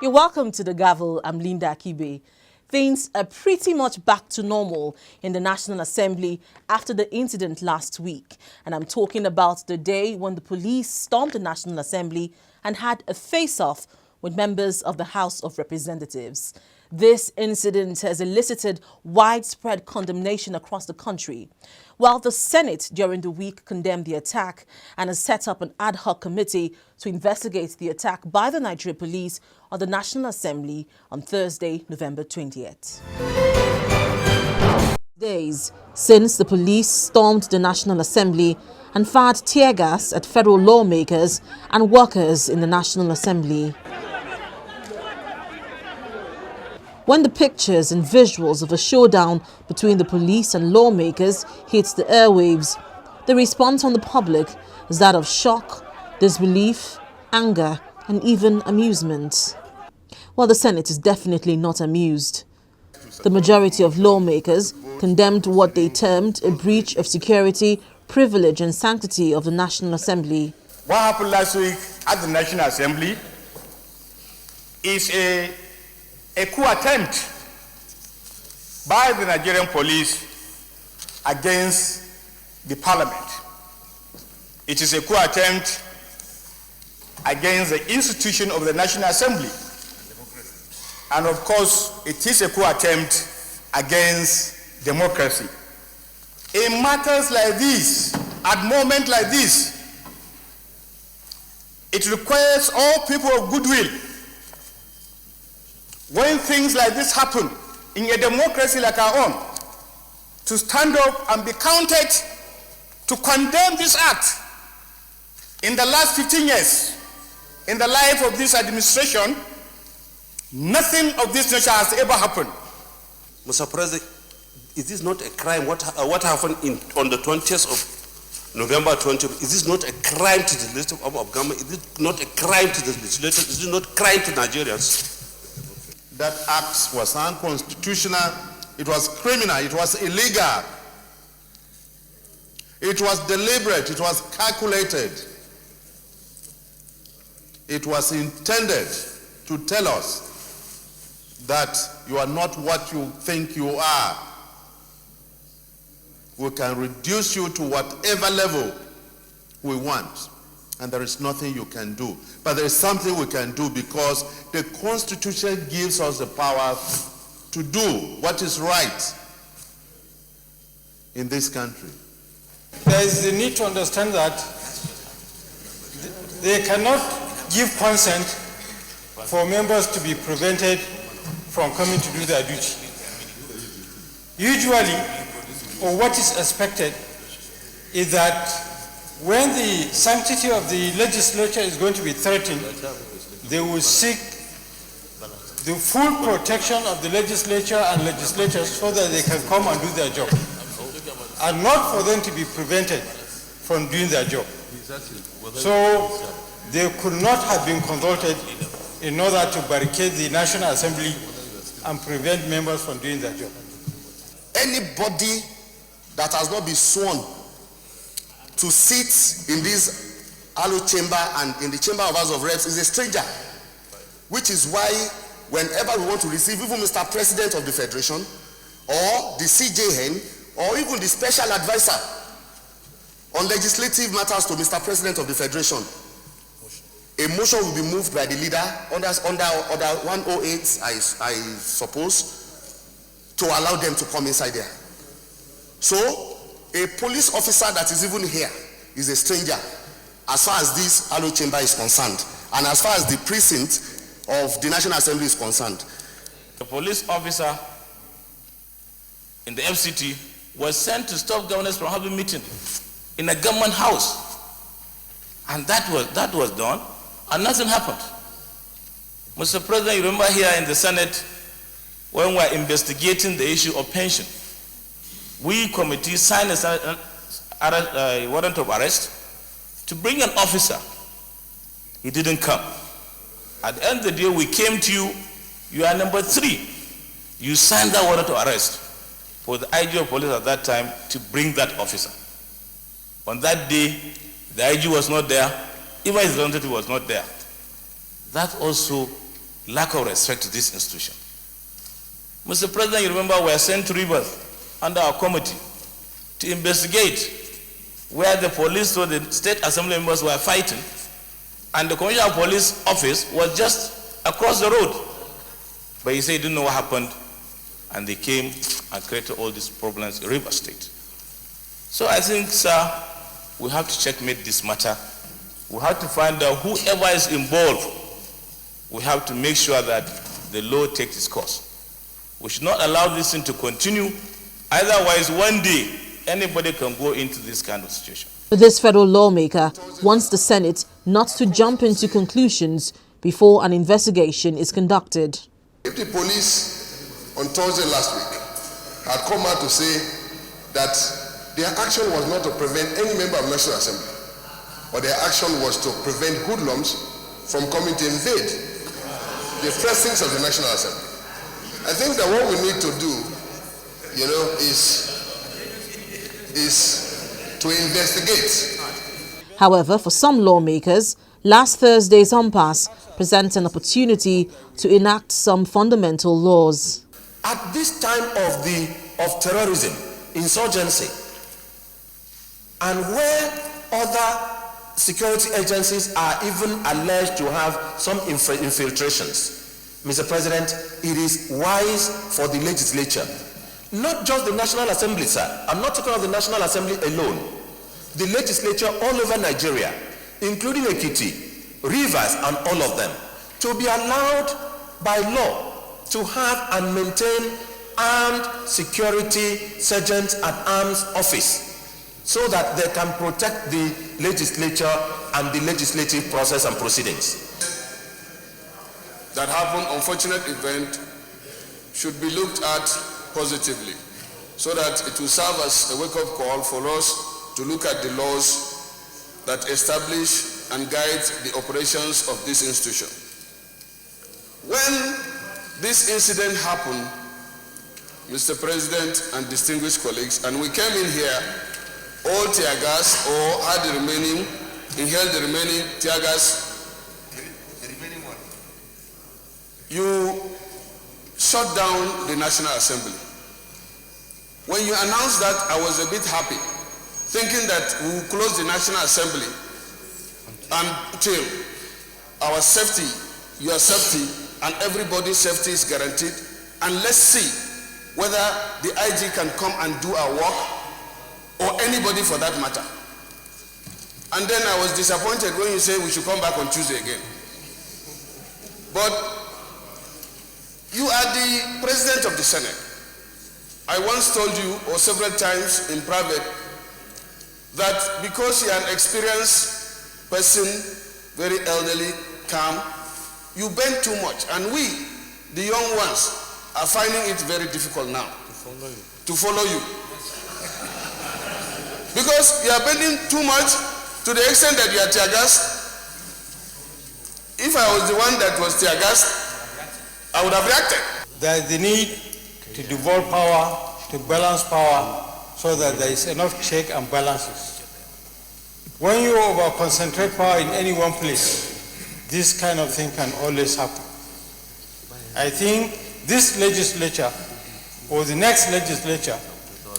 You're welcome to the Gavel. I'm Linda Akibe. Things are pretty much back to normal in the National Assembly after the incident last week. And I'm talking about the day when the police stormed the National Assembly and had a face-off with members of the House of Representatives. This incident has elicited widespread condemnation across the country. While the Senate during the week condemned the attack and has set up an ad hoc committee to investigate the attack by the Nigerian police on the National Assembly on Thursday, November 20th. Days since the police stormed the National Assembly and fired tear gas at federal lawmakers and workers in the National Assembly. When the pictures and visuals of a showdown between the police and lawmakers hits the airwaves, the response from the public is that of shock, disbelief, anger, and even amusement. Well, the Senate is definitely not amused. The majority of lawmakers condemned what they termed a breach of security, privilege, and sanctity of the National Assembly. What happened last week at the National Assembly is a coup attempt by the Nigerian police against the parliament. It is a coup attempt against the institution of the National Assembly. And of course, it is a coup attempt against democracy. In matters like this, at moments like this, it requires all people of goodwill. When things like this happen in a democracy like our own, to stand up and be counted to condemn this act. In the last 15 years, in the life of this administration, nothing of this nature has ever happened. Mr. President, is this not a crime? What happened on the 20th of November 20? Is this not a crime to the legislative arm of government? Is it not a crime to the legislature? Is it not a crime to Nigerians? That act was unconstitutional, it was criminal, it was illegal, it was deliberate, it was calculated. It was intended to tell us that you are not what you think you are. We can reduce you to whatever level we want, and there is nothing you can do. But there is something we can do, because the Constitution gives us the power to do what is right in this country. There is the need to understand that they cannot give consent for members to be prevented from coming to do their duty. Usually, or what is expected, is that when the sanctity of the legislature is going to be threatened, they will seek the full protection of the legislature and legislators so that they can come and do their job, and not for them to be prevented from doing their job. So they could not have been consulted in order to barricade the National Assembly and prevent members from doing their job. Anybody that has not been sworn to sit in this Hallowed chamber and in the chamber of House of Reps is a stranger, which is why whenever we want to receive even Mr. President of the Federation or the CJN or even the special advisor on legislative matters to Mr. President of the Federation, a motion will be moved by the leader under Order 108, I suppose, to allow them to come inside there. So a police officer that is even here is a stranger as far as this Hallowed chamber is concerned, and as far as the precinct of the National Assembly is concerned. The police officer in the FCT was sent to stop governors from having meeting in a government house, and that was done, and nothing happened. Mr. President, you remember here in the Senate when we were investigating the issue of pension, we committee signed a warrant of arrest to bring an officer. He didn't come. At the end of the day, we came to you. You are number 3. You signed that warrant of arrest for the IG of police at that time to bring that officer. On that day, the IG was not there. Even his representative was not there. That also lack of respect to this institution. Mr. President, you remember we were sent to Rivers under our committee to investigate where the police or the state assembly members were fighting, and the commissioner of police office was just across the road. But he said he didn't know what happened, and they came and created all these problems in Rivers State. So I think, sir, we have to checkmate this matter. We have to find out whoever is involved. We have to make sure that the law takes its course. We should not allow this thing to continue. Otherwise, one day, anybody can go into this kind of situation. This federal lawmaker wants the Senate not to jump into conclusions before an investigation is conducted. If the police on Thursday last week had come out to say that their action was not to prevent any member of National Assembly, but their action was to prevent hoodlums from coming to invade the precincts of the National Assembly, I think that what we need to do, is to investigate. However, for some lawmakers, last Thursday's impasse presents an opportunity to enact some fundamental laws. At this time of terrorism, insurgency, and where other security agencies are even alleged to have some infiltrations, Mr. President, it is wise for the legislature, not just the National Assembly, sir. I'm not talking of the National Assembly alone. The legislature all over Nigeria, including Ekiti, Rivers, and all of them, to be allowed by law to have and maintain armed security sergeants at arms office so that they can protect the legislature and the legislative process and proceedings. That happened, unfortunate event, should be looked at positively so that it will serve as a wake-up call for us to look at the laws that establish and guide the operations of this institution. When this incident happened, Mr. President and distinguished colleagues, and we came in here all tear gas or had the remaining, inhaled the remaining tear gas. You shut down the National Assembly. When you announced that, I was a bit happy, thinking that we will close the National Assembly until our safety, your safety, and everybody's safety is guaranteed, and let's see whether the IG can come and do our work, or anybody for that matter. And then I was disappointed when you said we should come back on Tuesday again. But you are the President of the Senate. I once told you, or several times in private, that because you are an experienced person, very elderly, calm, you bend too much. And we, the young ones, are finding it very difficult now to follow you. Because you are bending too much to the extent that you are tear gassed. If I was the one that was tear gassed, I would have reacted. There is the need to devolve power, to balance power, so that there is enough check and balances. When you over-concentrate power in any one place, this kind of thing can always happen. I think this legislature or the next legislature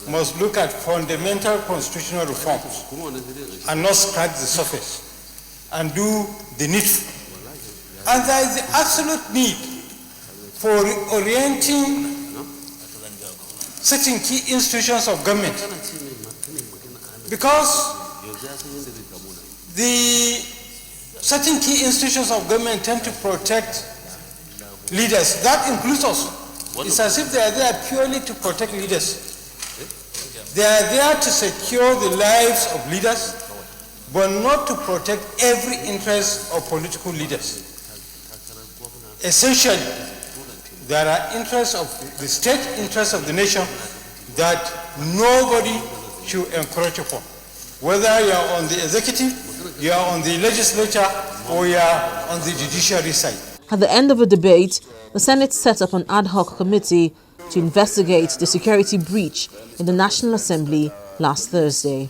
must look at fundamental constitutional reforms and not scratch the surface and do the needful. And there is the absolute need for orienting certain key institutions of government, because the certain key institutions of government tend to protect leaders. That includes us. It's as if they are there purely to protect leaders. They are there to secure the lives of leaders, but not to protect every interest of political leaders. Essentially, there are interests of the state, interests of the nation that nobody should encroach upon. Whether you are on the executive, you are on the legislature, or you are on the judiciary side. At the end of the debate, the Senate set up an ad hoc committee to investigate the security breach in the National Assembly last Thursday.